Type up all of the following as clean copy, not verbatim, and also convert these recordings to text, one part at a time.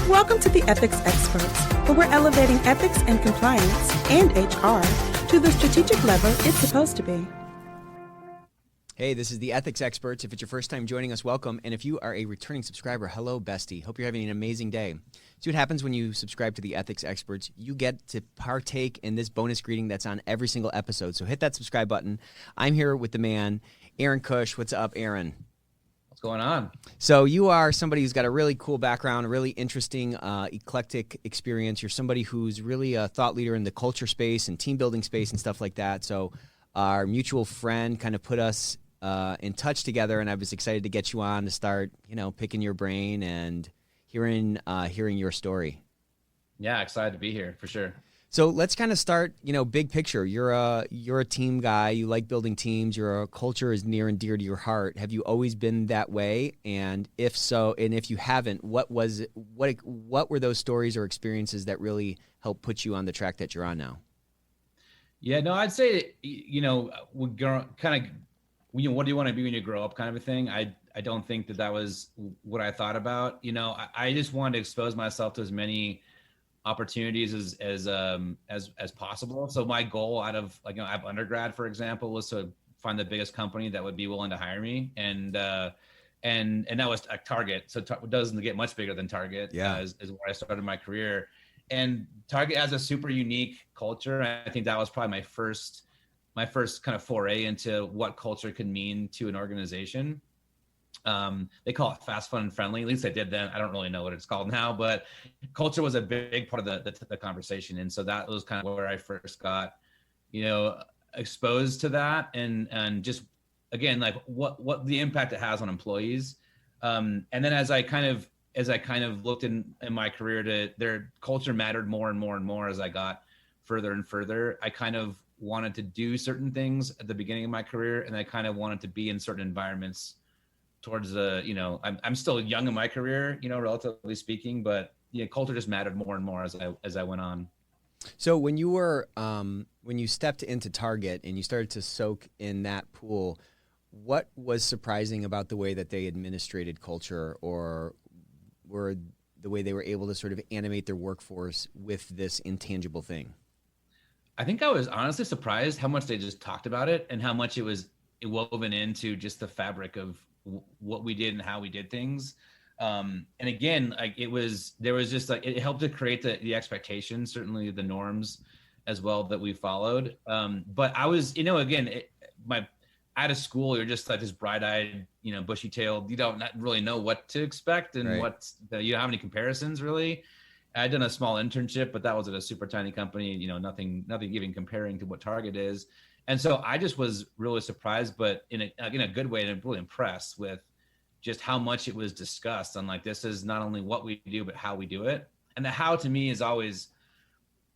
Welcome to the Ethics Experts, where we're elevating ethics and compliance and HR to the strategic level it's supposed to be. Hey, this is the Ethics Experts. If it's your first time joining us, welcome. And if you are a returning subscriber, hello, bestie. Hope you're having an amazing day. See what happens when you subscribe to the Ethics Experts. You get to partake in this bonus greeting that's on every single episode. So hit that subscribe button. I'm here with the man, Aaron Kusch. What's up, Aaron? What's going on? So you are somebody who's got a really cool background, a really interesting, eclectic experience. You're somebody who's really a thought leader in the culture space and team building space and stuff like that. So our mutual friend kind of put us in touch together, and I was excited to get you on to start, picking your brain and hearing your story. Yeah, excited to be here for sure. So let's kind of start, big picture. You're a team guy. You like building teams. Your culture is near and dear to your heart. Have you always been that way? And if so, and if you haven't, what were those stories or experiences that really helped put you on the track that you're on now? Yeah, no, I'd say, we're kind of, what do you want to be when you grow up kind of a thing. I don't think that was what I thought about. I just wanted to expose myself to as many opportunities as possible. So my goal out of I have undergrad, for example, was to find the biggest company that would be willing to hire me. And that was a Target. So it doesn't get much bigger than Target. Yeah. Is where I started my career. And Target has a super unique culture. I think that was probably my first kind of foray into what culture could mean to an organization. They call it fast, fun, and friendly. At least they did then. I don't really know what it's called now, but culture was a big part of the conversation. And so that was kind of where I first got, exposed to that and just, again, like what the impact it has on employees. And then as I kind of looked in my career to their culture mattered more and more and more as I got further and further. I kind of wanted to do certain things at the beginning of my career, and I kind of wanted to be in certain environments towards I'm still young in my career, relatively speaking, but culture just mattered more and more as I went on. So when you were, when you stepped into Target and you started to soak in that pool, what was surprising about the way that they administrated culture or were the way they were able to sort of animate their workforce with this intangible thing? I think I was honestly surprised how much they just talked about it and how much it was woven into just the fabric of what we did and how we did things. And again, it helped to create the expectations, certainly the norms as well that we followed. But I was, out of school, you're just like this bright-eyed, bushy-tailed, you don't really know what to expect and right. You don't have any comparisons really. I'd done a small internship, but that was at a super tiny company, nothing even comparing to what Target is. And so I just was really surprised, but in a good way, and really impressed with just how much it was discussed on this is not only what we do, but how we do it. And the how to me is always,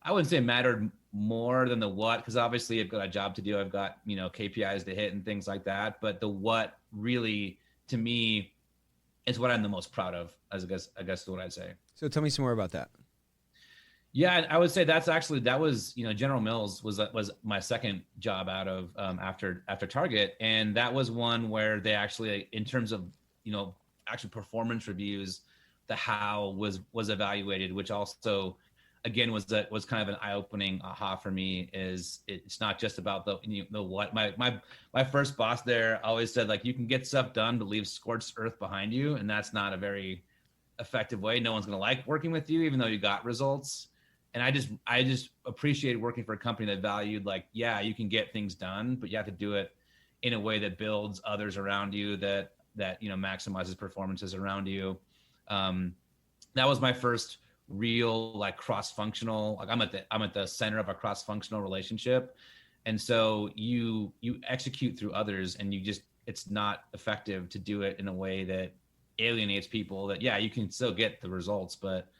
I wouldn't say it mattered more than the what, because obviously I've got a job to do. I've got, KPIs to hit and things like that. But the what really, to me, is what I'm the most proud of, I guess is what I'd say. So tell me some more about that. Yeah, I would say that was General Mills was my second job out of after Target, and that was one where they actually, in terms of actual performance reviews, the how was evaluated, which also again was kind of an eye-opening aha for me. Is it's not just about the what. My first boss there always said, you can get stuff done but leave scorched earth behind you, and that's not a very effective way. No one's going to like working with you, even though you got results. And I just appreciated working for a company that valued you can get things done, but you have to do it in a way that builds others around you, that maximizes performances around you. That was my first real cross-functional, I'm at the center of a cross-functional relationship. And so you execute through others, and it's not effective to do it in a way that alienates people. That you can still get the results, but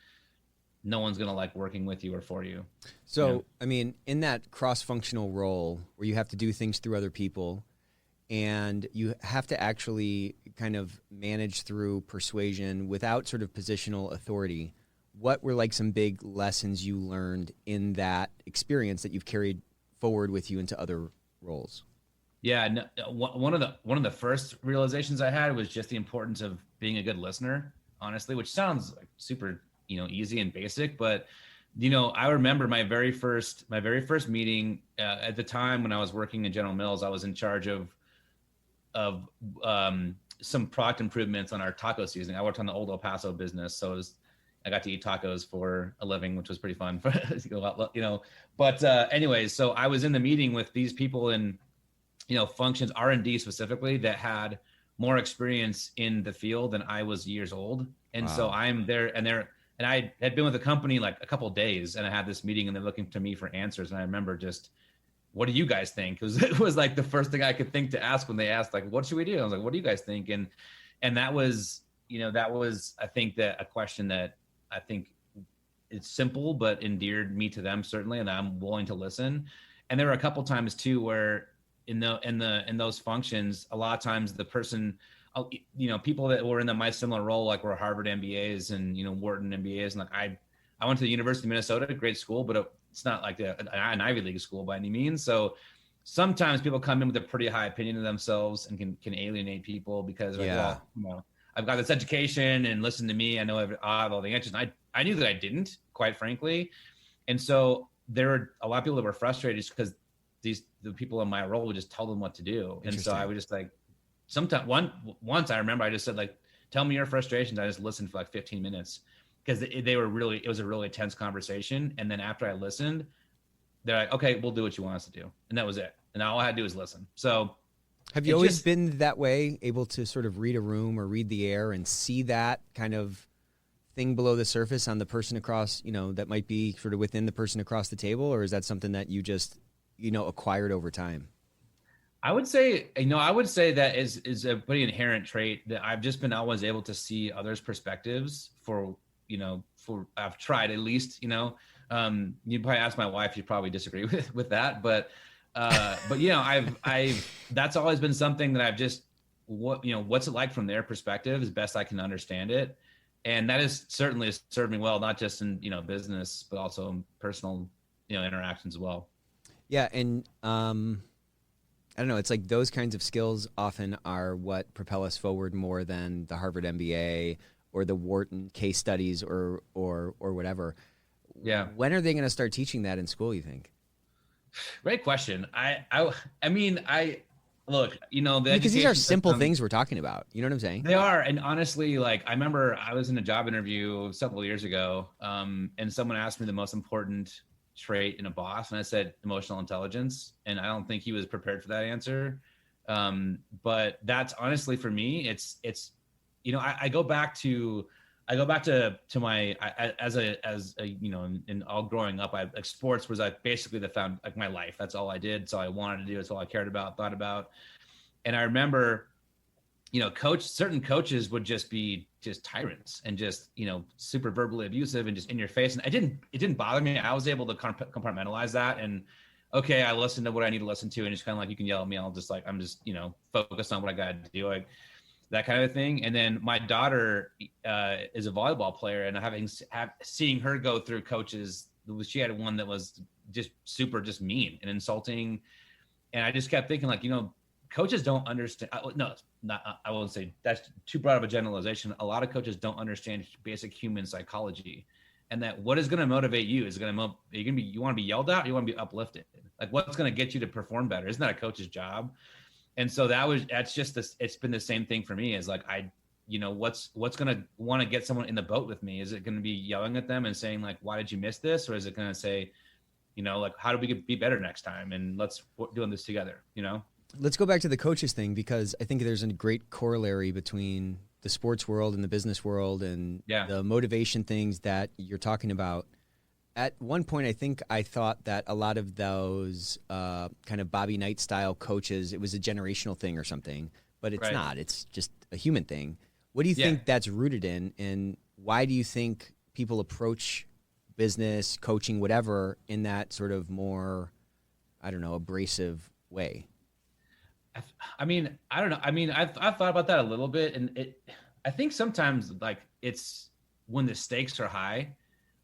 no one's going to like working with you or for you. So, I mean, in that cross-functional role where you have to do things through other people and you have to actually kind of manage through persuasion without sort of positional authority, what were some big lessons you learned in that experience that you've carried forward with you into other roles? Yeah, no, one of the first realizations I had was just the importance of being a good listener, honestly, which sounds super easy and basic. But, I remember my very first meeting at the time when I was working in General Mills. I was in charge of some product improvements on our taco seasoning. I worked on the old El Paso business. So I got to eat tacos for a living, which was pretty fun. But anyways, so I was in the meeting with these people in, functions, R&D specifically, that had more experience in the field than I was years old. And Wow. so I'm there, and I had been with the company like a couple of days, and I had this meeting and they're looking to me for answers. And I remember just, what do you guys think? It was like the first thing I could think to ask when they asked, like, what should we do? I was like, what do you guys think? And that was, I think that a question that I think it's simple, but endeared me to them certainly. And I'm willing to listen. And there were a couple times too, where in those functions, a lot of times the person, people that were in my similar role, like were Harvard MBAs and, Wharton MBAs. And like, I went to the University of Minnesota, great school, but it's not like an Ivy League school by any means. So sometimes people come in with a pretty high opinion of themselves and can alienate people because I've got this education and listen to me. I have all the answers. And I knew that I didn't, quite frankly. And so there were a lot of people that were frustrated just because the people in my role would just tell them what to do. And so I would just like, once I remember I just said, like, tell me your frustrations. I just listened for like 15 minutes because it was a really intense conversation. And then after I listened, they're like, okay, we'll do what you want us to do. And that was it. And all I had to do was listen. So have you always been that way, able to sort of read a room or read the air and see that kind of thing below the surface on the person across, that might be sort of within the person across the table? Or is that something that you just, acquired over time? I would say that is a pretty inherent trait that I've just been always able to see others' perspectives for I've tried at least, you'd probably ask my wife, she'd probably disagree with that. But I've that's always been something that I've just, what's it like from their perspective as best I can understand it. And that is certainly served me well, not just in, business, but also in personal, interactions as well. Yeah. And, I don't know. It's like those kinds of skills often are what propel us forward more than the Harvard MBA or the Wharton case studies or whatever. Yeah. When are they going to start teaching that in school, you think? Great question. Look, because these are simple things we're talking about. You know what I'm saying? They are. And honestly, like, I remember I was in a job interview several years ago, and someone asked me the most important trait in a boss, and I said emotional intelligence, and I don't think he was prepared for that answer. But that's honestly, for me, it's I go back to my as a in all growing up, sports was basically like my life. That's all I did. It's all I wanted to do. It's all I cared about, thought about. And I remember, certain coaches would just be tyrants and just, super verbally abusive and just in your face. And it didn't bother me. I was able to compartmentalize that. And okay, I listened to what I need to listen to, and just kind of like, you can yell at me. I'm just focused on what I got to do. Like that kind of thing. And then my daughter is a volleyball player, and seeing her go through coaches, she had one that was just super, just mean and insulting. And I just kept thinking, like, coaches don't understand. No, not. I won't say that's too broad of a generalization. A lot of coaches don't understand basic human psychology, and that what is going to motivate you is going to you want to be yelled at, or you want to be uplifted. Like, what's going to get you to perform better? Isn't that a coach's job? And so that's just this. It's been the same thing for me. Is like, what's going to want to get someone in the boat with me? Is it going to be yelling at them and saying, like, why did you miss this? Or is it going to say, like, how do we be better next time? And let's doing this together, Let's go back to the coaches thing, because I think there's a great corollary between the sports world and the business world and the motivation things that you're talking about. At one point, I think I thought that a lot of those kind of Bobby Knight style coaches, it was a generational thing or something, but it's not. It's just a human thing. What do you think that's rooted in, and why do you think people approach business, coaching, whatever, in that sort of more, I don't know, abrasive way? I mean, I don't know. I mean, I've thought about that a little bit, and I think sometimes, like, it's when the stakes are high.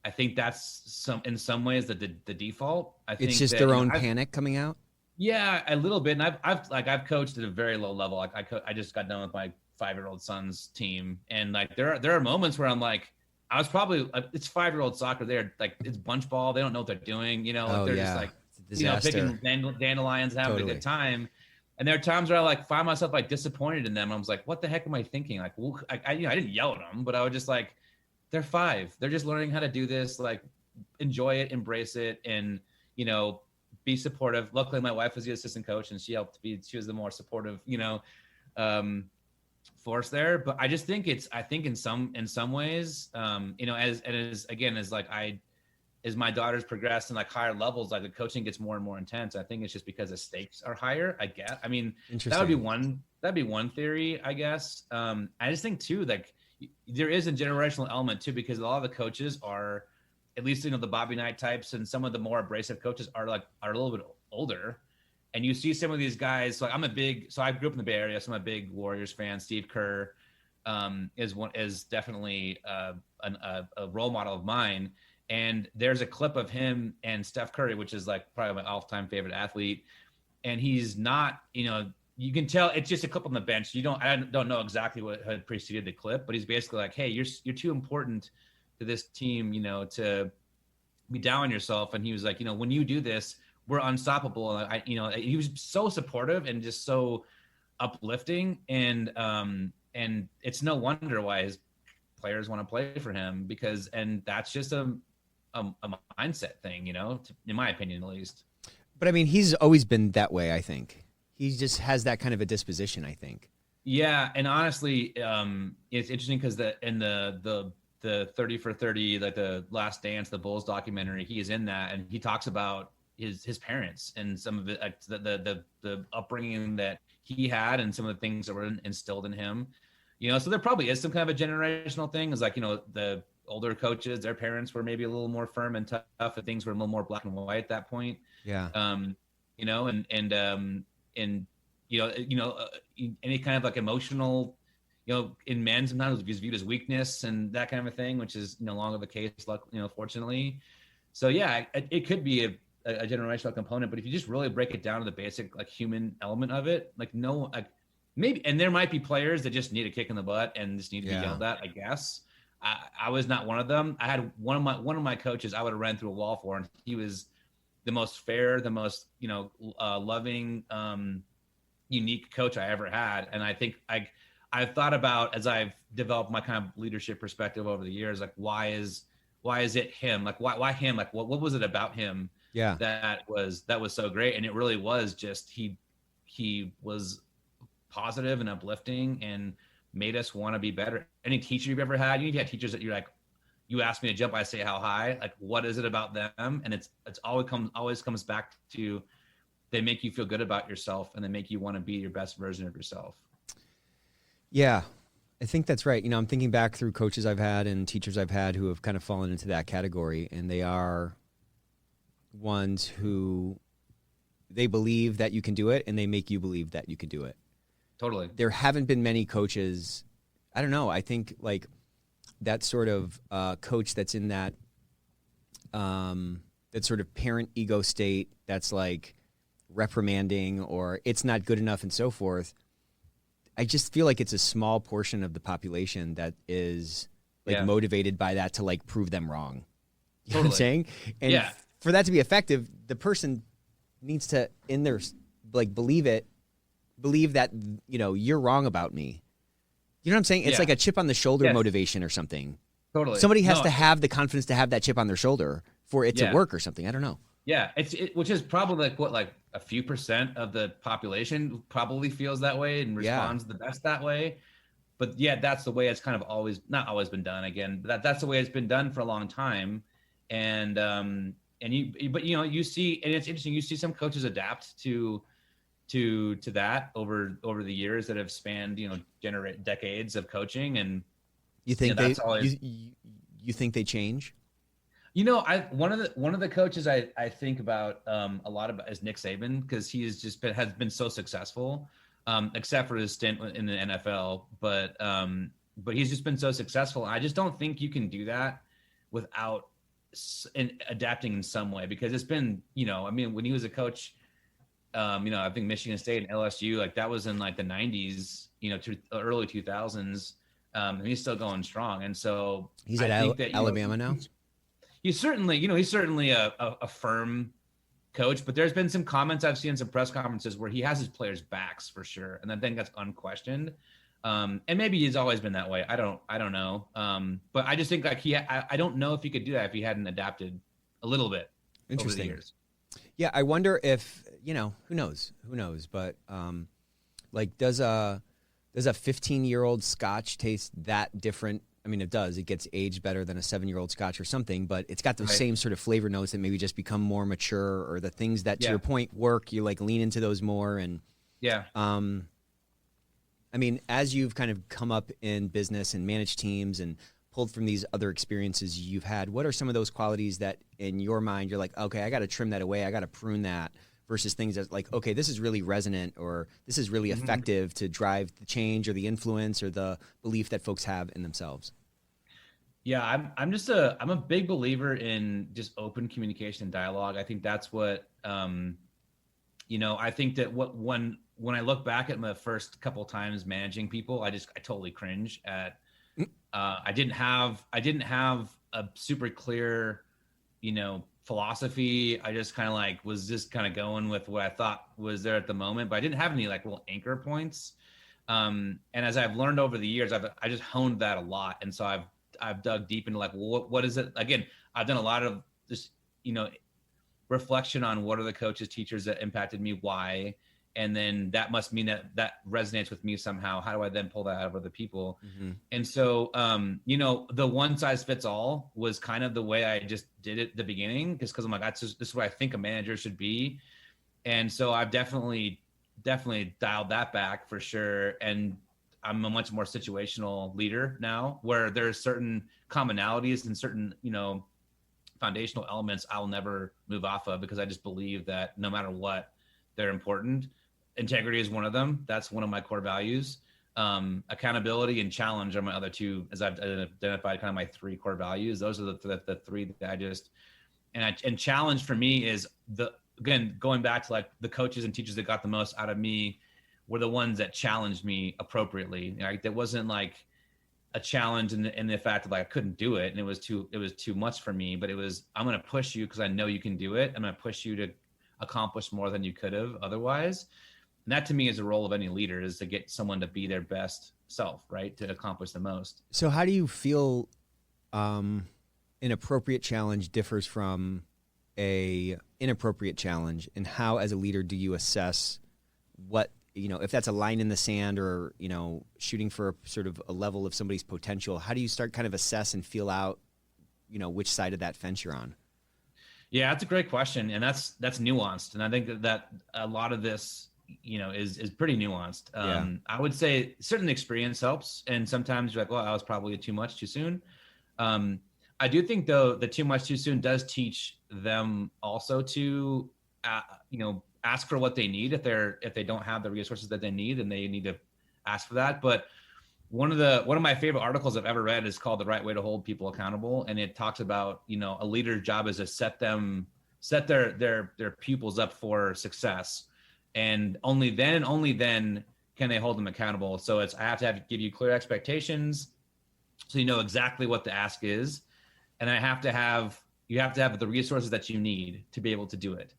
I think that's in some ways the default. I think it's just their own panic coming out. Yeah, a little bit. And I've coached at a very low level. Like I just got done with my 5-year-old son's team, and like there are moments where I'm like, I was probably, it's 5-year-old soccer. They're like, it's bunch ball. They don't know what they're doing. You know, like they're just like, picking dandelions and having a good time. And there are times where I like find myself like disappointed in them. I was like, what the heck am I thinking? Like, well, I didn't yell at them, but I was just like, they're 5. They're just learning how to do this. Like, enjoy it, embrace it, and, be supportive. Luckily, my wife was the assistant coach, and she was the more supportive, force there. But I just think I think in some ways, as my daughters progress in like higher levels, like the coaching gets more and more intense. I think it's just because the stakes are higher. I guess. I mean, that'd be one theory, I guess. I just think too, like there is a generational element too, because a lot of the coaches are, at least, the Bobby Knight types and some of the more abrasive coaches are a little bit older. And you see some of these guys. So I grew up in the Bay Area, so I'm a big Warriors fan. Steve Kerr is definitely a role model of mine. And there's a clip of him and Steph Curry, which is like probably my all-time favorite athlete. And he's not, you can tell it's just a clip on the bench. I don't know exactly what had preceded the clip, but he's basically like, hey, you're too important to this team, to be down on yourself. And he was like, when you do this, we're unstoppable. And he was so supportive and just so uplifting. And it's no wonder why his players want to play for him, and that's just a mindset thing, in my opinion, at least. But I mean, he's always been that way. I think he just has that kind of a disposition, I think. Yeah. And honestly, it's interesting because the 30 for 30, like the Last Dance, the Bulls documentary, he is in that, and he talks about his parents and some of it, like the upbringing that he had and some of the things that were instilled in him. So there probably is some kind of a generational thing. It's like, the older coaches, their parents were maybe a little more firm and tough, and things were a little more black and white at that point. Yeah. Any kind of like emotional, in men sometimes is viewed as weakness and that kind of a thing, which is no longer the case, fortunately. So yeah, it could be a generational component, but if you just really break it down to the basic like human element of it, maybe, and there might be players that just need a kick in the butt and just need to be yelled at, I guess. I was not one of them. I had one of my coaches I would have ran through a wall for, and he was the most fair, the most, loving, unique coach I ever had. And I think I've thought about, as I've developed my kind of leadership perspective over the years, like, why is it him? Like, why him? Like, what was it about him? Yeah. That was so great. And it really was just, he was positive and uplifting and made us want to be better. Any teacher you've ever had, you've had teachers that you're like, you ask me to jump, I say how high. Like, what is it about them? And it's always comes back to, they make you feel good about yourself and they make you want to be your best version of yourself. Yeah, I think that's right. I'm thinking back through coaches I've had and teachers I've had who have kind of fallen into that category, and they are ones who they believe that you can do it and they make you believe that you can do it. Totally. There haven't been many coaches. I don't know. I think like that sort of coach that's in that that sort of parent ego state that's like reprimanding or it's not good enough and so forth. I just feel like it's a small portion of the population that is like motivated by that to like prove them wrong. You know what I'm saying? And for that to be effective, the person needs to in their like believe that, you're wrong about me. You know what I'm saying? It's like a chip on the shoulder motivation or something. Totally. Somebody has to have the confidence to have that chip on their shoulder for it to work or something. I don't know. Yeah, which is probably like a few % of the population probably feels that way and responds the best that way. But that's the way it's kind of not always been done. Again, but that's the way it's been done for a long time. And you see, and it's interesting. You see some coaches adapt to that over the years that have spanned decades of coaching. And you think you think they change? One of the coaches I think about a lot about is Nick Saban, because he has been so successful, except for his stint in the NFL. But he's just been so successful. I just don't think you can do that without adapting in some way, because it's been when he was a coach, I think Michigan State and LSU, like that was in like the 90s, to early 2000s. And he's still going strong. And so he's at Alabama now. He's certainly, he's certainly a firm coach, but there's been some comments I've seen in some press conferences where he has his players' backs for sure. And I think that's unquestioned. And maybe he's always been that way. I don't know. But I just think like I don't know if he could do that if he hadn't adapted a little bit over the years. Yeah. I wonder if, who knows, but like does a 15-year-old Scotch taste that different? I mean, it does. It gets aged better than a 7-year-old Scotch or something, but it's got those same sort of flavor notes that maybe just become more mature, or the things that, to your point, work. You like lean into those more. And I mean, as you've kind of come up in business and managed teams and pulled from these other experiences you've had, what are some of those qualities that in your mind you're like, okay, I got to trim that away, I got to prune that, versus things that like, okay, this is really resonant, or this is really effective to drive the change or the influence or the belief that folks have in themselves? Yeah, I'm a big believer in just open communication and dialogue. I think that's what, I think that when I look back at my first couple of times managing people, I totally cringe at, I didn't have a super clear, philosophy. I just kind of like was just kind of going with what I thought was there at the moment, but I didn't have any like little anchor points. And as I've learned over the years, I just honed that a lot. And so I've dug deep into like, well, what is it? Again, I've done a lot of this, reflection on what are the coaches, teachers that impacted me, why, and then that must mean that resonates with me somehow. How do I then pull that out of other people? And so, the one size fits all was kind of the way I just did it at the beginning, just because I'm like, this is what I think a manager should be. And so I've definitely dialed that back for sure. And I'm a much more situational leader now, where there's certain commonalities and certain, foundational elements I'll never move off of, because I just believe that no matter what, they're important. Integrity is one of them. That's one of my core values. Accountability and challenge are my other two, as I've identified kind of my 3 core values. Those are the 3 that I just, and challenge for me is again, going back to like the coaches and teachers that got the most out of me were the ones that challenged me appropriately. Right? That wasn't like a challenge in the fact that like I couldn't do it and it was too much for me, but it was, I'm going to push you because I know you can do it. I'm going to push you to accomplish more than you could have otherwise. And that to me is the role of any leader, is to get someone to be their best self, right? To accomplish the most. So how do you feel an appropriate challenge differs from a inappropriate challenge, and how as a leader do you assess what, if that's a line in the sand or, shooting for a sort of a level of somebody's potential? How do you start kind of assess and feel out, which side of that fence you're on? Yeah, that's a great question. And that's nuanced. And I think that a lot of this, is pretty nuanced. I would say certain experience helps. And sometimes you're like, well, I was probably too much too soon. I do think though, the too much too soon does teach them also to, ask for what they need if they don't have the resources that they need, and they need to ask for that. But one of my favorite articles I've ever read is called "The Right Way to Hold People Accountable," and it talks about a leader's job is to set their pupils up for success, and only then can they hold them accountable. So I have to give you clear expectations, so you know exactly what the ask is, and you have to have the resources that you need to be able to do it.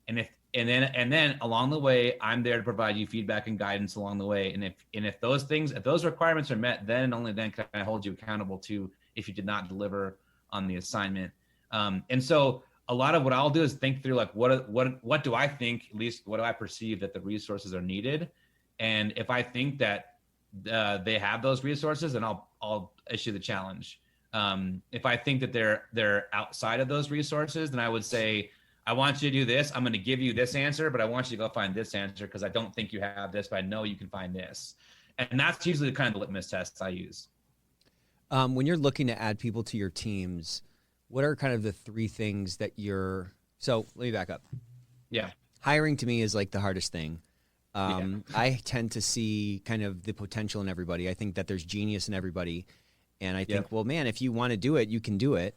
And then along the way, I'm there to provide you feedback and guidance along the way. And if those requirements are met, then and only then can I hold you accountable to if you did not deliver on the assignment. And so a lot of what I'll do is think through like what do I think, at least what do I perceive that the resources are needed, and if I think that they have those resources, then I'll issue the challenge. If I think that they're outside of those resources, then I would say, I want you to do this. I'm going to give you this answer, but I want you to go find this answer because I don't think you have this, but I know you can find this. And that's usually the kind of litmus tests I use. When you're looking to add people to your teams, what are kind of the 3 things that so let me back up. Yeah. Hiring to me is like the hardest thing. I tend to see kind of the potential in everybody. I think that there's genius in everybody. And I think, well, man, if you want to do it, you can do it.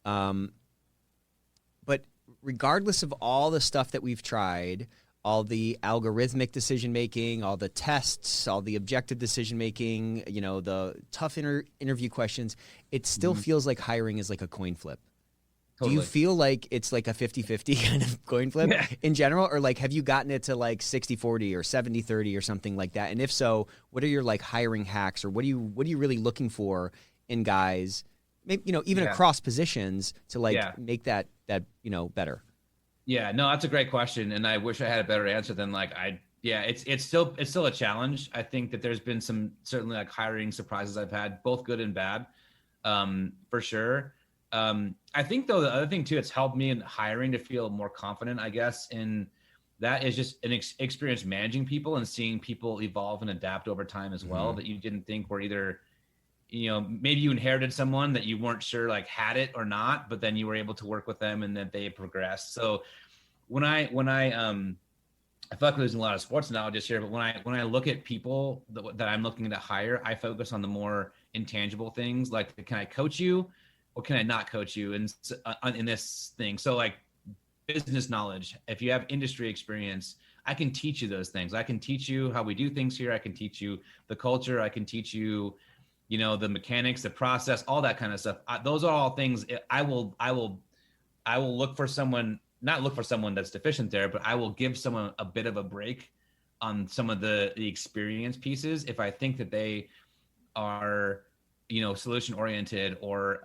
But regardless of all the stuff that we've tried, all the algorithmic decision making, all the tests, all the objective decision making, you know, the tough interview questions, it still feels like hiring is like a coin flip. Totally. Do you feel like it's like a 50-50 kind of coin flip in general, or like have you gotten it to like 60-40 or 70-30 or something like that? And if so, what are your like hiring hacks, or what are you really looking for in guys, maybe, you know, even across positions to like make that you know, better? Yeah, no, that's a great question, and I wish I had a better answer than like it's still a challenge. I think that there's been some certainly like hiring surprises I've had, both good and bad, for sure. I think though the other thing too, it's helped me in hiring to feel more confident, I guess, in that is just an experience managing people and seeing people evolve and adapt over time as well, that you didn't think were either, you know, maybe you inherited someone that you weren't sure like had it or not, but then you were able to work with them and that they progressed. So when I feel like there's a lot of sports analogies here, but when I look at people that I'm looking to hire, I focus on the more intangible things, like can I coach you or can I not coach you in this thing? So like business knowledge, if you have industry experience, I can teach you those things. I can teach you how we do things here. I can teach you the culture. I can teach you, you know, the mechanics, the process, all that kind of stuff. Those are all things I will look for someone, not look for someone that's deficient there, but I will give someone a bit of a break on some of the experience pieces if I think that they are, you know, solution oriented or,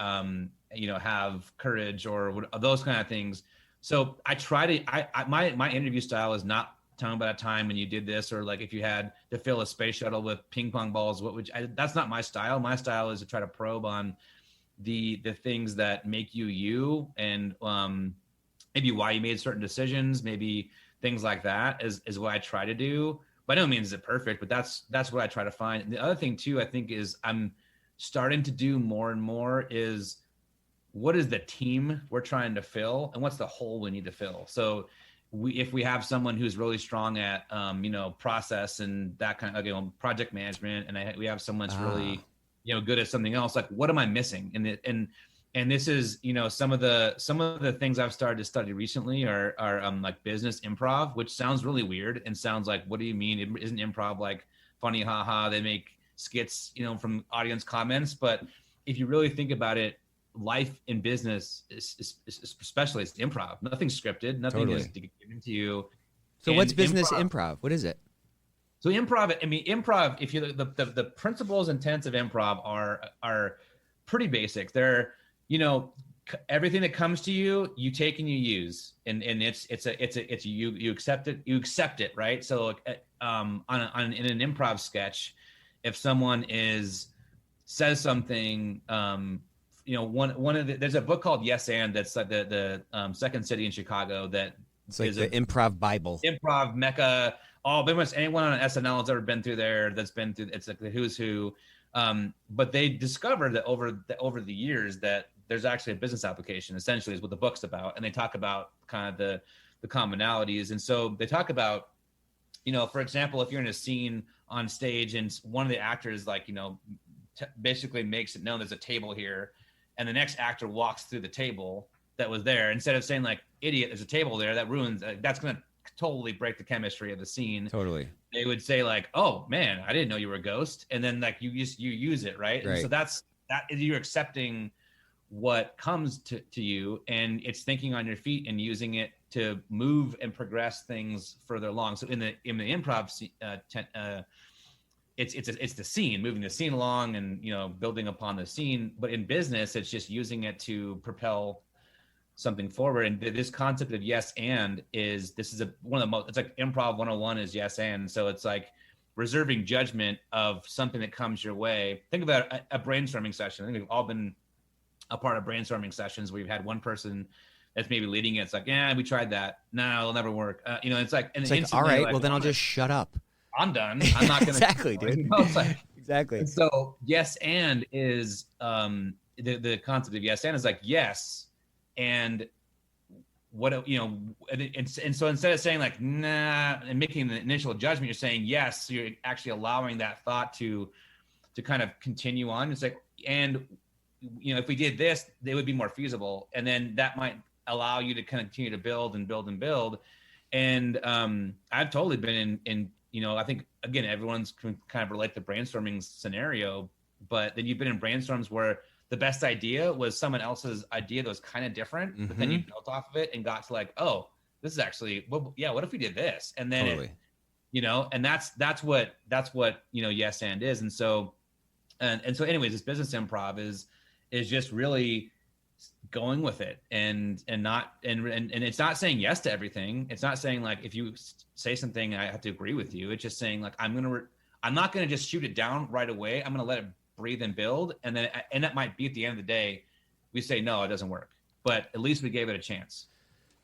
you know, have courage or those kind of things. So I try to, my interview style is not telling about a time when you did this, or like if you had to fill a space shuttle with ping pong balls, that's not my style. My style is to try to probe on the things that make you, and maybe why you made certain decisions, maybe things like that is what I try to do. By no means is it perfect, but that's what I try to find. And the other thing too, I think, is I'm starting to do more and more is what is the team we're trying to fill and what's the hole we need to fill. So if we have someone who's really strong at, you know, process and that kind of, you know, project management, and we have someone that's really, you know, good at something else, like what am I missing? And this is, you know, some of the things I've started to study recently are like business improv, which sounds really weird and sounds like, what do you mean? Isn't improv like funny, haha, they make skits, you know, from audience comments? But if you really think about it, life in business is especially it's improv. Nothing's scripted. Nothing is given to you. So what's business improv? What is it? So improv, I mean, improv, if you the principles and tenets of improv are pretty basic. They're, you know, everything that comes to you, you take and you use, and it's you accept it, right? So in an improv sketch, if someone says something, you know, there's a book called Yes And that's like the Second City in Chicago that it's like the improv Bible, improv mecca. Pretty much anyone on SNL has ever been through there. That's been through. It's like the who's who. But they discovered that over the years that there's actually a business application. Essentially, is what the book's about, and they talk about kind of the commonalities. And so they talk about, you know, for example, if you're in a scene on stage and one of the actors, like, you know, basically makes it known there's a table here, and the next actor walks through the table that was there, instead of saying like, idiot, there's a table there, that ruins, that's going to totally break the chemistry of the scene. Totally. They would say like, oh man, I didn't know you were a ghost. And then like you use it, right? And so that you're accepting what comes to you, and it's thinking on your feet and using it to move and progress things further along. So in the improv it's the scene, moving the scene along and, you know, building upon the scene. But in business, it's just using it to propel something forward. And this concept of yes and is one of the most, it's like improv 101 is yes and. So it's like reserving judgment of something that comes your way. Think about a brainstorming session. I think we've all been a part of brainstorming sessions where you've had one person that's maybe leading it. It's like, yeah, we tried that. No, it'll never work. You know, it's like, all right, like, well then I'll just shut up. I'm done. I'm not going to. Exactly, dude. You know, it's like, exactly. And so yes and is the concept of yes and is like yes, and what, you know, and so instead of saying like nah and making the initial judgment, you're saying yes. So you're actually allowing that thought to kind of continue on. It's like, and you know, if we did this, they would be more feasible, and then that might allow you to kind of continue to build and build and build. And I've totally been in, I think, again, everyone's can kind of relate the brainstorming scenario, but then you've been in brainstorms where the best idea was someone else's idea that was kind of different, but then you built off of it and got to like, oh, this is actually, well, yeah, what if we did this? And then, Totally. And that's what, yes and is. And so, and so anyways, this business improv is just really going with it and it's not saying yes to everything. It's not saying like, if you say something, I have to agree with you. It's just saying like, I'm not going to just shoot it down right away. I'm going to let it breathe and build. And that might be at the end of the day, we say, no, it doesn't work, but at least we gave it a chance.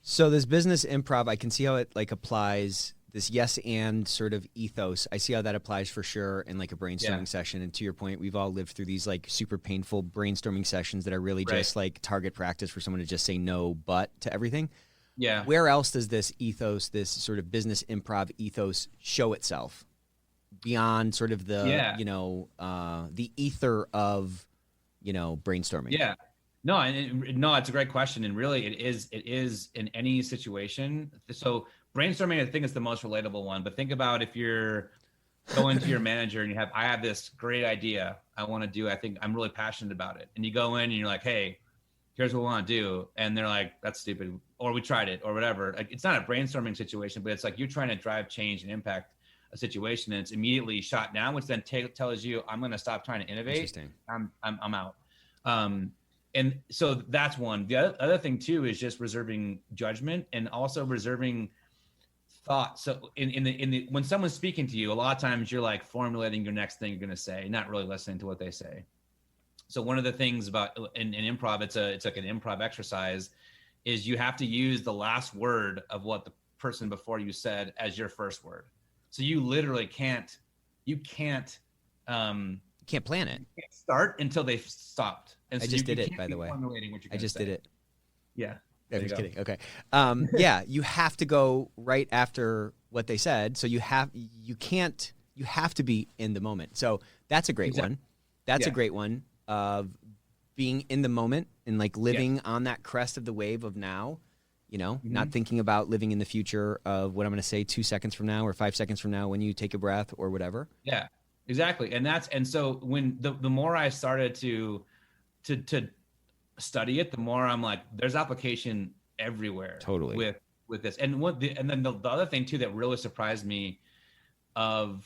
So this business improv, I can see how it like applies this yes and sort of ethos. I see how that applies for sure in like a brainstorming session. And to your point, we've all lived through these like super painful brainstorming sessions that are really just like target practice for someone to just say no, but to everything. Yeah. Where else does this ethos, this sort of business improv ethos show itself beyond sort of the, the ether of, brainstorming? Yeah. No, no, it's a great question. And really it is in any situation. So brainstorming, I think, is the most relatable one, but think about if you're going to your manager and I have this great idea I want to do. I think I'm really passionate about it. And you go in and you're like, hey, here's what we want to do. And they're like, that's stupid. Or we tried it or whatever. Like, it's not a brainstorming situation, but it's like you're trying to drive change and impact a situation and it's immediately shot down, which then tells you, I'm going to stop trying to innovate. Interesting. I'm out. And so that's one. The other thing too is just reserving judgment and also reserving thought. So when someone's speaking to you, a lot of times you're like formulating your next thing you're going to say, not really listening to what they say. So one of the things about in improv, it's like an improv exercise, is you have to use the last word of what the person before you said as your first word. So you literally can't plan it. You can't start until they've stopped. And so I just did it, by the way. I just did it. Yeah. I'm just kidding. Okay. You have to go right after what they said. So you have to be in the moment. So that's a great one. That's a great one of being in the moment and like living on that crest of the wave of now, not thinking about living in the future of what I'm going to say 2 seconds from now or 5 seconds from now when you take a breath or whatever. Yeah, exactly. And so when the more I started to study it, the more I'm like, there's application everywhere. Totally. With this. And then the other thing too that really surprised me of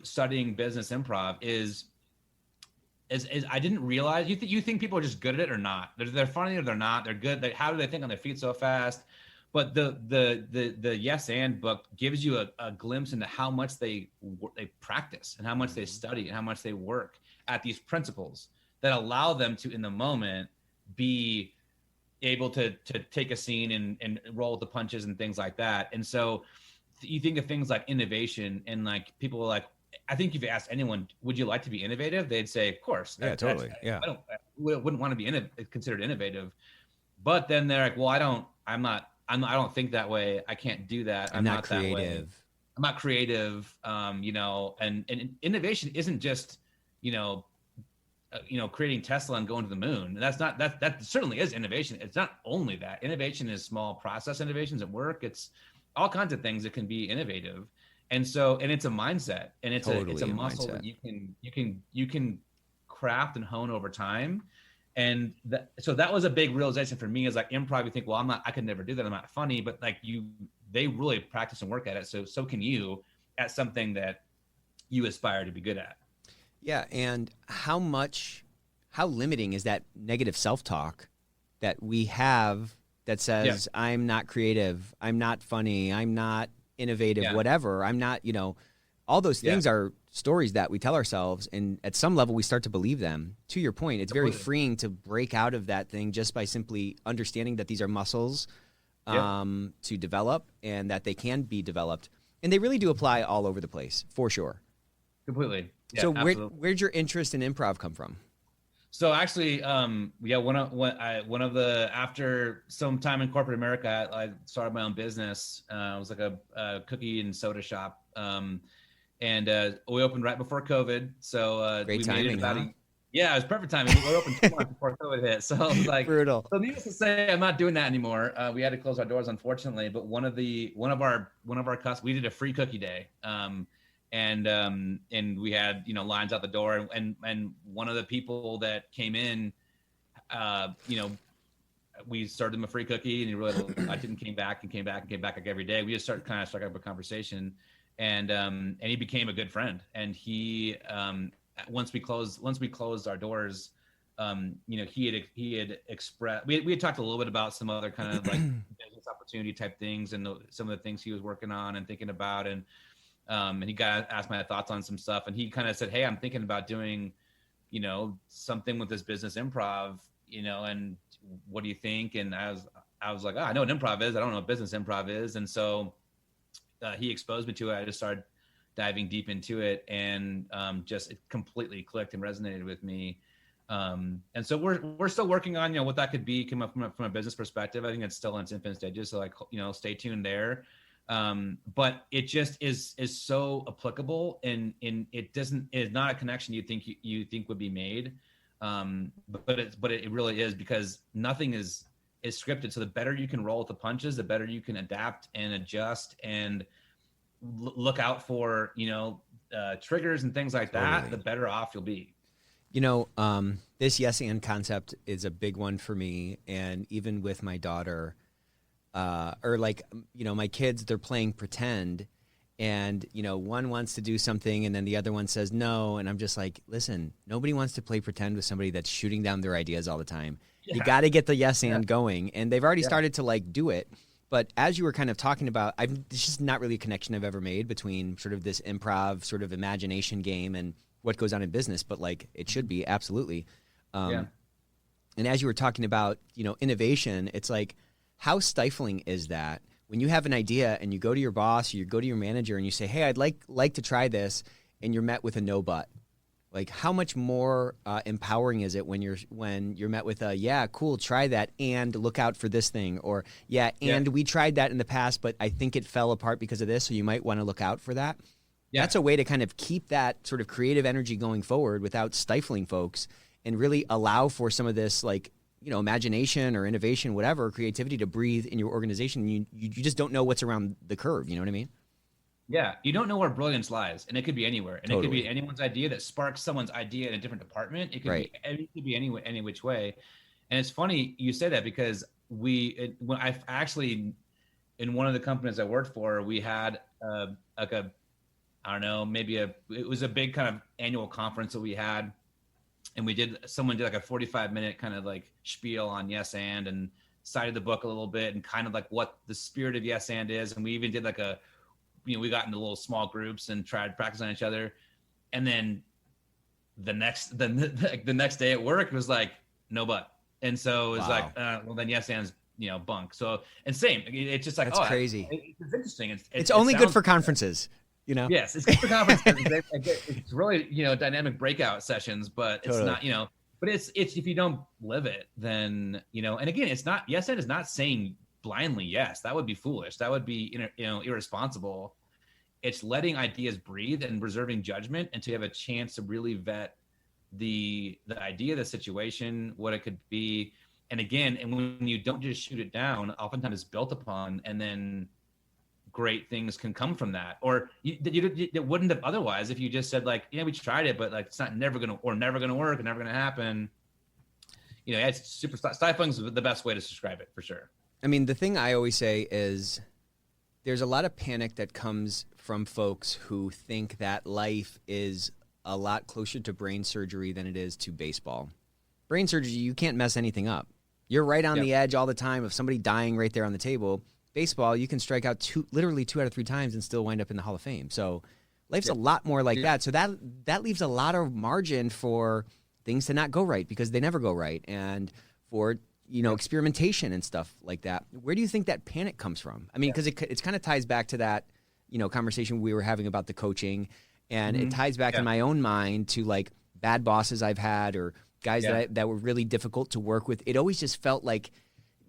studying business improv is I didn't realize you think people are just good at it or not. They're funny or they're not. They're good. How do they think on their feet so fast? But the Yes and book gives you a glimpse into how much they practice and how much they study and how much they work at these principles that allow them to, in the moment, be able to take a scene and roll with the punches and things like that. And so you think of things like innovation and like people are like, I think if you ask anyone, would you like to be innovative? They'd say, of course. Yeah, totally. Yeah. I wouldn't want to be considered innovative. But then they're like, well, I don't think that way. I can't do that. I'm not creative. That way. I'm not creative. And innovation isn't just, creating Tesla and going to the moon. That certainly is innovation. It's not only that. Innovation is small process innovations at work. It's all kinds of things that can be innovative. And so, and it's a mindset, and it's a muscle that you can craft and hone over time. And so that was a big realization for me, is like improv, you think, well, I could never do that. I'm not funny, but like they really practice and work at it. So can you at something that you aspire to be good at. Yeah. And how limiting is that negative self-talk that we have that says, I'm not creative, I'm not funny, I'm not innovative, whatever. I'm not, all those things are stories that we tell ourselves. And at some level we start to believe them. To your point, it's very freeing to break out of that thing just by simply understanding that these are muscles to develop and that they can be developed. And they really do apply all over the place, for sure. Completely. Yeah, so where'd your interest in improv come from? So actually, after some time in corporate America, I started my own business. It was like a cookie and soda shop. And we opened right before COVID. So great timing, Yeah, it was perfect timing. We were open 2 months before COVID hit. So it was like Brutal. So needless to say, I'm not doing that anymore. We had to close our doors, unfortunately. But one of our customers, we did a free cookie day. And we had, lines out the door, and one of the people that came in, we served him a free cookie, and he really liked it and came back like every day. We just struck up a conversation, and he became a good friend. And he, once we closed our doors, he had expressed, we had talked a little bit about some other kind of like business opportunity type things, and some of the things he was working on and thinking about. And he asked my thoughts on some stuff, and he kind of said, "Hey, I'm thinking about doing, something with this business improv, and what do you think?" And I was like, "Oh, I know what improv is. I don't know what business improv is." And so he exposed me to it. I just started diving deep into it, and it completely clicked and resonated with me. And so we're still working on, what that could be, come up from a business perspective. I think it's still in its infant stages. So stay tuned there. But it just is so applicable, and it's not a connection you think would be made. But it really is, because nothing is scripted. So the better you can roll with the punches, the better you can adapt and adjust and look out for, triggers and things like that, the better off you'll be. This yes and concept is a big one for me. And even with my daughter, my kids, they're playing pretend, and, one wants to do something and then the other one says no. And I'm just like, listen, nobody wants to play pretend with somebody that's shooting down their ideas all the time. Yeah. You got to get the yes and going. And they've already started to do it. But as you were kind of talking about, it's just not really a connection I've ever made between sort of this improv sort of imagination game and what goes on in business, but it should be, absolutely. And as you were talking about, innovation, it's like, how stifling is that when you have an idea and you go to your boss or you go to your manager and you say, "Hey, I'd like to try this," and you're met with a no but? Like, how much more empowering is it when you're met with a, "Yeah, cool, try that, and look out for this thing," or we tried that in the past, but I think it fell apart because of this, so you might want to look out for that. Yeah. That's a way to kind of keep that sort of creative energy going forward without stifling folks, and really allow for some of this imagination or innovation, whatever, creativity to breathe in your organization. You just don't know what's around the curve. You know what I mean? Yeah. You don't know where brilliance lies, and it could be anywhere. And It could be anyone's idea that sparks someone's idea in a different department. It could be any which way. And it's funny you say that, because when I actually, in one of the companies I worked for, we had it was a big kind of annual conference that we had. And someone did like a 45-minute kind of like spiel on yes and cited the book a little bit, and kind of like what the spirit of yes and is. And we even did we got into little small groups and tried practicing on each other. And then the next day at work, it was like, no but. And so it was well, then yes and's, bunk. So, and same, it's just like, that's crazy. It's interesting. It's only good for conferences. Yes, it's good for conferences. It's really, dynamic breakout sessions, but it's not, but it's if you don't live it, then, and again, it's not, yes and is not saying blindly yes. That would be foolish. That would be, irresponsible. It's letting ideas breathe and reserving judgment until you have a chance to really vet the idea, the situation, what it could be. And again, and when you don't just shoot it down, oftentimes it's built upon, and then great things can come from that. Or it wouldn't have otherwise if you just said we tried it, but it's never gonna work, and never gonna happen. It's super stifling is the best way to describe it, for sure. I mean, the thing I always say is there's a lot of panic that comes from folks who think that life is a lot closer to brain surgery than it is to baseball. Brain surgery, you can't mess anything up. You're right on the edge all the time of somebody dying right there on the table. Baseball, you can strike out literally 2 out of 3 times and still wind up in the Hall of Fame. So life's a lot more like that. So that leaves a lot of margin for things to not go right, because they never go right, and for experimentation and stuff like that. Where do you think that panic comes from? I mean, because it kind of ties back to that conversation we were having about the coaching, and it ties back in my own mind to bad bosses I've had, or guys that were really difficult to work with. It always just felt like,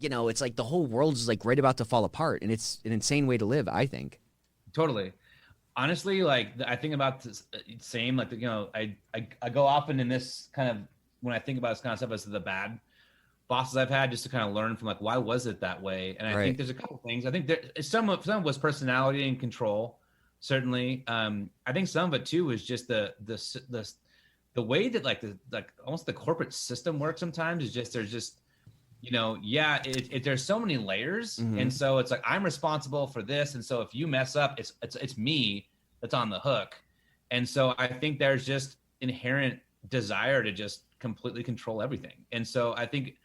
it's like the whole world is right about to fall apart, and it's an insane way to live, I think. Totally. Honestly, I think about this same, I go often in this kind of when I think about this kind of stuff as the bad bosses I've had, just to kind of learn from like, why was it that way? And I think there's a couple things. I think some of was personality and control, certainly. I think some of it too was just the way that like almost the corporate system works sometimes is just, there's just, there's so many layers. And so it's like, I'm responsible for this. And so if you mess up, it's me that's on the hook. And so I think there's just inherent desire to just completely control everything. And so I think,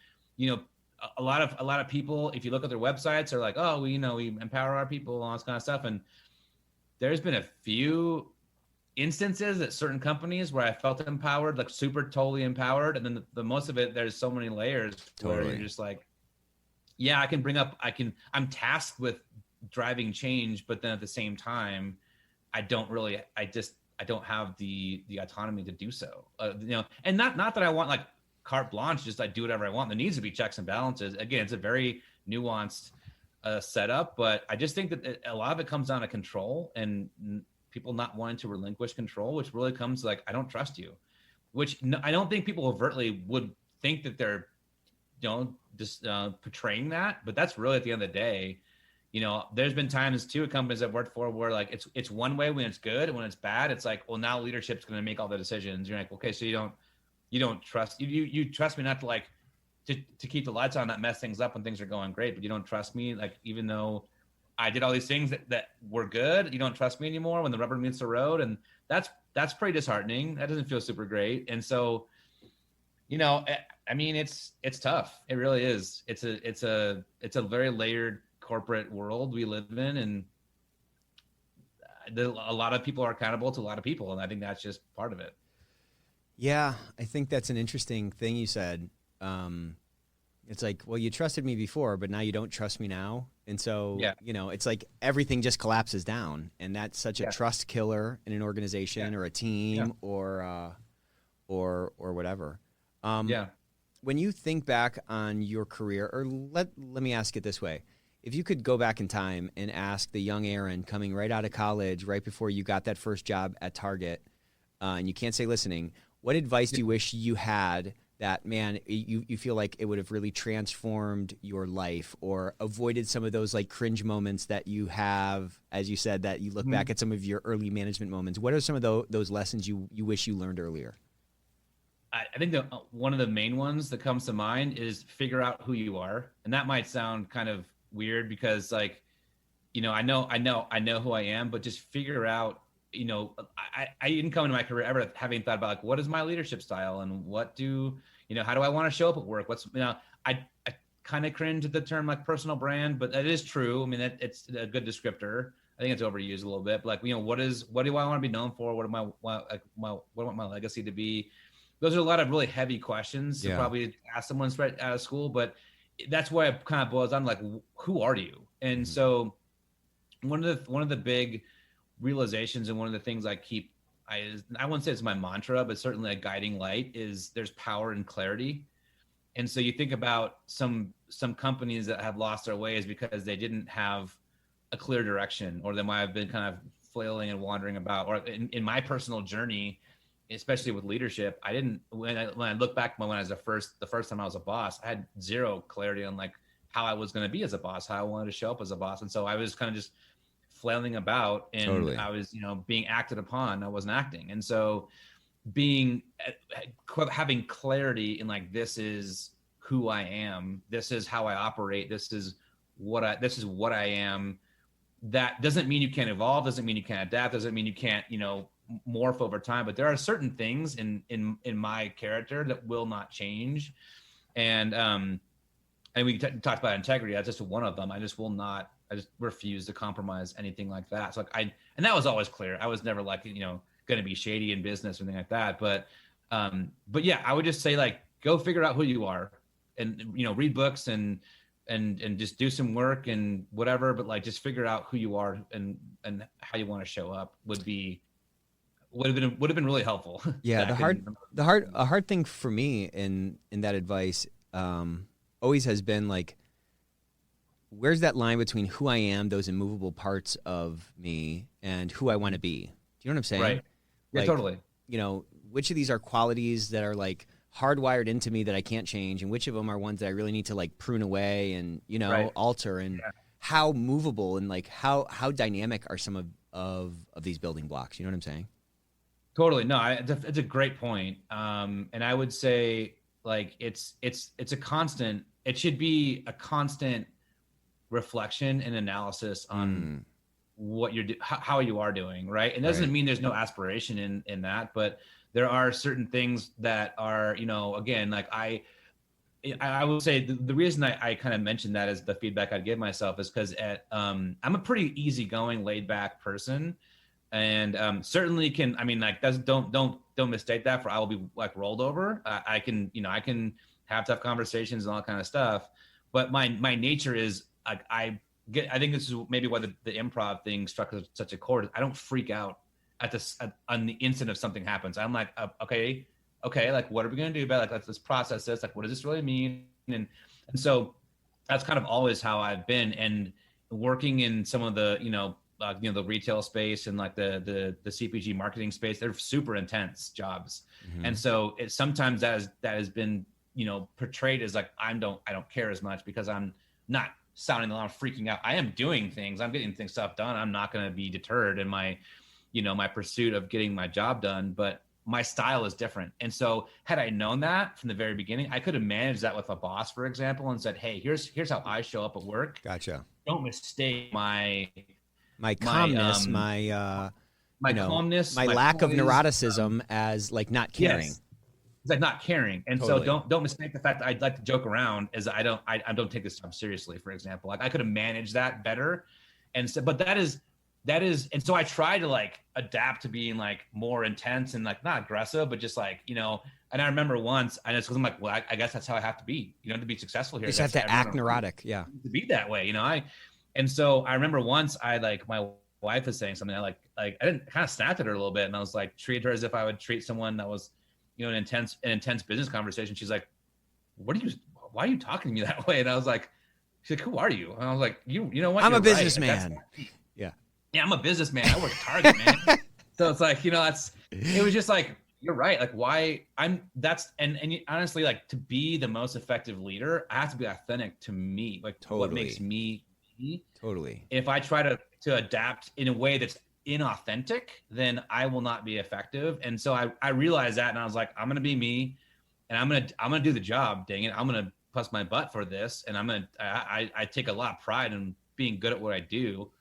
a lot of people, if you look at their websites, are like, oh, we empower our people, all this kind of stuff. And there's been a few instances at certain companies where I felt empowered, like super totally empowered. And then the most of it, there's so many layers where you're just like, yeah, I'm tasked with driving change, but then at the same time, I don't have the autonomy to do so, and not that I want like carte blanche, just I do whatever I want. There needs to be checks and balances. Again, it's a very nuanced setup, but I just think that a lot of it comes down to control and people not wanting to relinquish control, which really comes like, I don't trust you, which I don't think people overtly would think that they're, just portraying that, but that's really at the end of the day, there's been times too at companies I've worked for where like it's one way when it's good, and when it's bad, it's like, well, now leadership's going to make all the decisions. You're like, okay, so you don't trust you trust me not to like to keep the lights on, not mess things up when things are going great, but you don't trust me, like, even though I did all these things that were good, you don't trust me anymore when the rubber meets the road. And that's pretty disheartening. That doesn't feel super great. And so, I mean, it's tough. It really is. It's a very layered corporate world we live in, and a lot of people are accountable to a lot of people, and I think that's just part of it. Yeah, I think that's an interesting thing you said. It's like, well, you trusted me before, but now you don't trust me now. And so, it's like everything just collapses down, and that's such a trust killer in an organization or a team or whatever. When you think back on your career, or let me ask it this way. If you could go back in time and ask the young Aaron coming right out of college, right before you got that first job at Target, and you can't say listening, what advice do you wish you had that, man, you feel like it would have really transformed your life, or avoided some of those like cringe moments that you have, as you said, that you look back at some of your early management moments? What are some of those lessons you wish you learned earlier? I think one of the main ones that comes to mind is figure out who you are. And that might sound kind of weird because like, I know who I am, but just figure out, I didn't come into my career ever having thought about like, what is my leadership style, and how do I want to show up at work? I kind of cringe at the term like personal brand, but that is true. I mean, it's a good descriptor. I think it's overused a little bit, but like, what do I want to be known for? What do what I want my legacy to be? Those are a lot of really heavy questions to probably ask someone straight out of school, but that's why it kind of boils down to like, who are you? And so one of the big realizations, and one of the things I wouldn't say it's my mantra, but certainly a guiding light, is there's power in clarity. And so you think about some companies that have lost their ways because they didn't have a clear direction, or they might have been kind of flailing and wandering about. Or in my personal journey, especially with leadership, I didn't, when I look back when I was the first time I was a boss, I had zero clarity on like how I was going to be as a boss, how I wanted to show up as a boss. And so I was kind of just flailing about, and I was, being acted upon. I wasn't acting. And so having clarity in like, this is who I am, this is how I operate, this is what I am. That doesn't mean you can't evolve, doesn't mean you can't adapt, doesn't mean you can't, morph over time, but there are certain things in my character that will not change. And we talked about integrity. That's just one of them. I just refuse to compromise anything like that. So like and that was always clear. I was never like, going to be shady in business or anything like that. But yeah, I would just say like, go figure out who you are, and, read books and just do some work and whatever, but like, just figure out who you are and how you want to show up would have been really helpful. Yeah. A hard thing for me in that advice, always has been like, where's that line between who I am, those immovable parts of me, and who I want to be? Do you know what I'm saying? Right. Yeah, like, totally. Which of these are qualities that are like hardwired into me that I can't change, and which of them are ones that I really need to like prune away and, you know, alter, and how movable and like how dynamic are some of these building blocks? You know what I'm saying? Totally. No, it's a great point. And I would say like it's a constant. It should be a constant reflection and analysis on what you're how you are doing, right? It doesn't mean there's no aspiration in that, but there are certain things that are, you know, again, like I would say the reason I kind of mentioned that as the feedback I'd give myself is because I'm a pretty easygoing, laid back person, and certainly can, I mean, like don't mistake that for I will be like rolled over. I can, you know, I can have tough conversations and all that kind of stuff, but my nature is like I think this is maybe why the improv thing struck such a chord. I don't freak out on the instant of something happens. I'm like, okay, like what are we gonna do about it? Like let's process this. Like what does this really mean? And so that's kind of always how I've been. And working in some of the the retail space and like the CPG marketing space, they're super intense jobs. And so it sometimes that has been, you know, portrayed as like I don't care as much because I'm not sounding alarm, freaking out. I am doing things. I'm getting stuff done. I'm not going to be deterred in my pursuit of getting my job done, but my style is different. And so had I known that from the very beginning, I could have managed that with a boss, for example, and said, hey, here's how I show up at work. Gotcha. Don't mistake my calmness, my calmness, my lack of neuroticism as like not caring. Yes. It's like not caring. And Totally. So don't mistake the fact that I'd like to joke around as I don't take this job seriously, for example. Like I could have managed that better. And so, but that is, and so I try to like adapt to being like more intense and like not aggressive, but just like, you know, and I remember once, and it's because I'm like, well, I guess that's how I have to be, you know, to be successful here. You just have to act neurotic. Yeah. To be that way, you know, and so I remember once my wife was saying something, I didn't kind of snapped at her a little bit. And I was like, treat her as if I would treat someone that was, you know, an intense business conversation. She's like, why are you talking to me that way? And I was like, she's like, who are you? And I was like, you know what? I'm You're a businessman. Right. Yeah, I'm a businessman. I work at Target, man. So it's like, you know, it was just like, you're right. Like why and honestly, like to be the most effective leader, I have to be authentic to me. Like totally. What makes me. Totally. If I try to adapt in a way that's inauthentic, then I will not be effective. And so I realized that, and I was like, I'm going to be me, and I'm going to do the job. Dang it. I'm going to bust my butt for this. And I take a lot of pride in being good at what I do.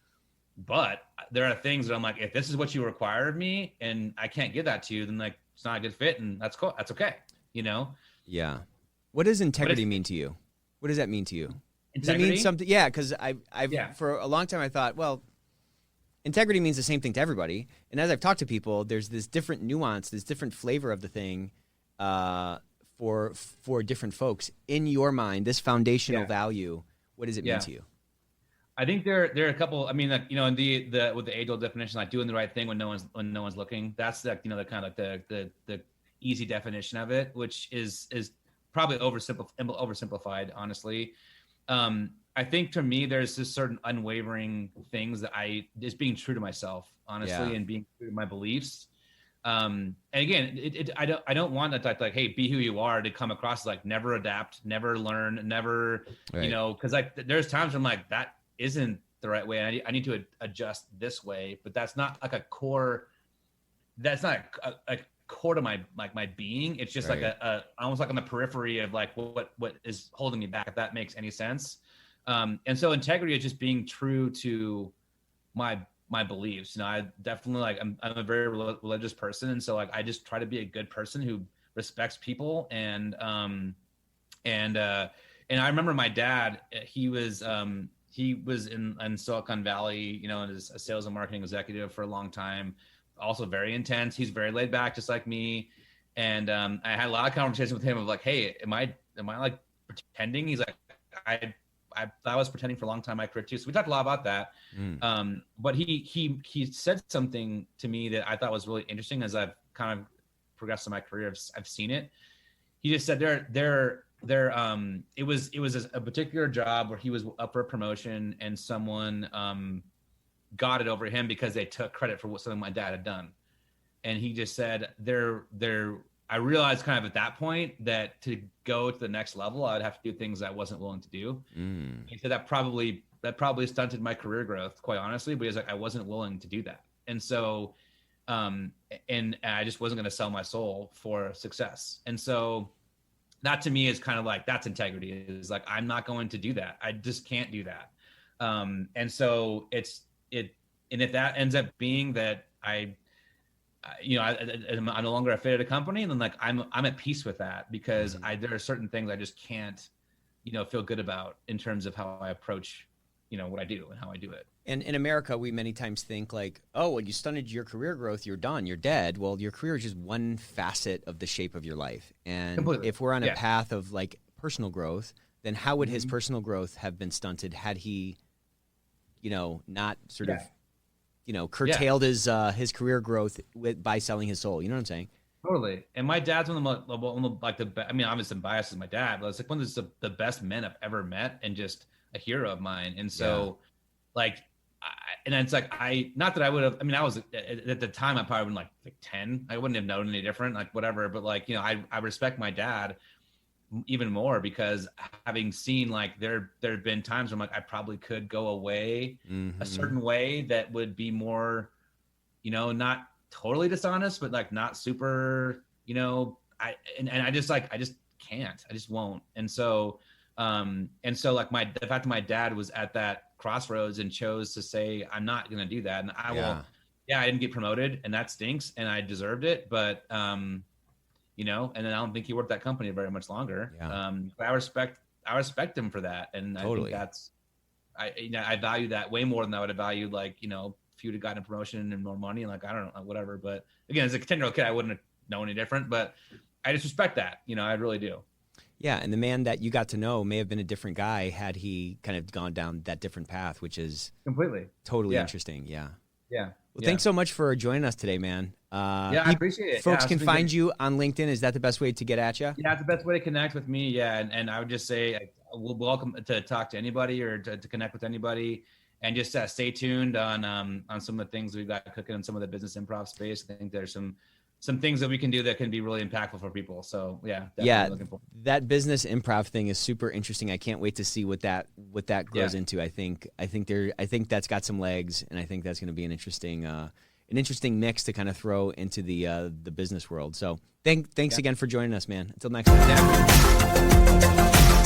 But there are things that I'm like, if this is what you require of me and I can't give that to you, then like, it's not a good fit, and that's cool. That's okay. You know? Yeah. What does integrity mean to you? What does that mean to you? Integrity? Does it mean something? Yeah. Cause I've for a long time I thought, well, integrity means the same thing to everybody. And as I've talked to people, there's this different nuance, this different flavor of the thing for different folks. In your mind, this foundational value, what does it mean to you? I think there are a couple. I mean, like, you know, in the with the age-old definition, like doing the right thing when no one's looking. That's like, you know, the kind of like the easy definition of it, which is probably oversimplified, honestly. I think to me, there's this certain unwavering things that just being true to myself, honestly, and being true to my beliefs. And again, I don't want that like, hey, be who you are, to come across as like never adapt, never learn, never, you know, because like there's times where I'm like, that isn't the right way. I need to adjust this way, but that's not like a core. That's not a core to my being. It's just like a almost like on the periphery of like what is holding me back, if that makes any sense. And so integrity is just being true to my beliefs. You know, I definitely like I'm a very religious person, and so like I just try to be a good person who respects people. And I remember my dad. He was in Silicon Valley, you know, and is a sales and marketing executive for a long time. Also very intense. He's very laid back, just like me. And I had a lot of conversations with him of like, hey, am I like pretending? He's like, I was pretending for a long time in my career too. So we talked a lot about that. But he said something to me that I thought was really interesting as I've kind of progressed in my career. I've seen it. He just said it was a particular job where he was up for a promotion, and someone got it over him because they took credit for something my dad had done. And he just said there I realized kind of at that point that to go to the next level, I would have to do things I wasn't willing to do. And so that probably stunted my career growth, quite honestly, because like I wasn't willing to do that. And so, and I just wasn't going to sell my soul for success. And so that to me is kind of like, that's integrity, is like, I'm not going to do that. I just can't do that. And so and if that ends up being that I'm no longer a fit at a company, and then like I'm at peace with that, because there are certain things I just can't, feel good about in terms of how I approach, what I do and how I do it. And in America, we many times think like, oh, when you stunted your career growth, you're done, you're dead. Well, your career is just one facet of the shape of your life. And Completely. If we're on a path of like personal growth, then how would his personal growth have been stunted had he, not sort of, curtailed his career growth by selling his soul? You know what I'm saying? Totally. And my dad's one of the I mean, obviously I'm biased as my dad, but it's like one of the best men I've ever met, and just a hero of mine. And so and it's like, not that I would have, I mean, I was at the time I probably been like 10, I wouldn't have known any different, like whatever. But like, I respect my dad even more, because having seen like there have been times where I'm like, I probably could go away a certain way that would be more, not totally dishonest, but like not super, I just can't, I just won't. And so like the fact that my dad was at that crossroads and chose to say, I'm not going to do that. And I didn't get promoted, and that stinks, and I deserved it. But, and then I don't think he worked that company very much longer. Yeah. But I respect him for that. And totally. I think I value that way more than I would have valued, like, if you would have gotten a promotion and more money, like, I don't know, whatever. But again, as a 10-year-old kid, I wouldn't have known any different, but I just respect that, I really do. Yeah, and the man that you got to know may have been a different guy had he kind of gone down that different path, which is completely totally interesting. Yeah. Yeah. Well, thanks so much for joining us today, man. I appreciate it. Folks can find you on LinkedIn. Is that the best way to get at you? Yeah, it's the best way to connect with me. Yeah, and I would just say we're welcome to talk to anybody or to connect with anybody, and just stay tuned on some of the things we've got cooking in some of the business improv space. I think there's some things that we can do that can be really impactful for people. So that business improv thing is super interesting. I can't wait to see what that grows into. I think that's got some legs, and I think that's going to be an interesting mix to kind of throw into the business world. So thanks again for joining us, man. Until next time.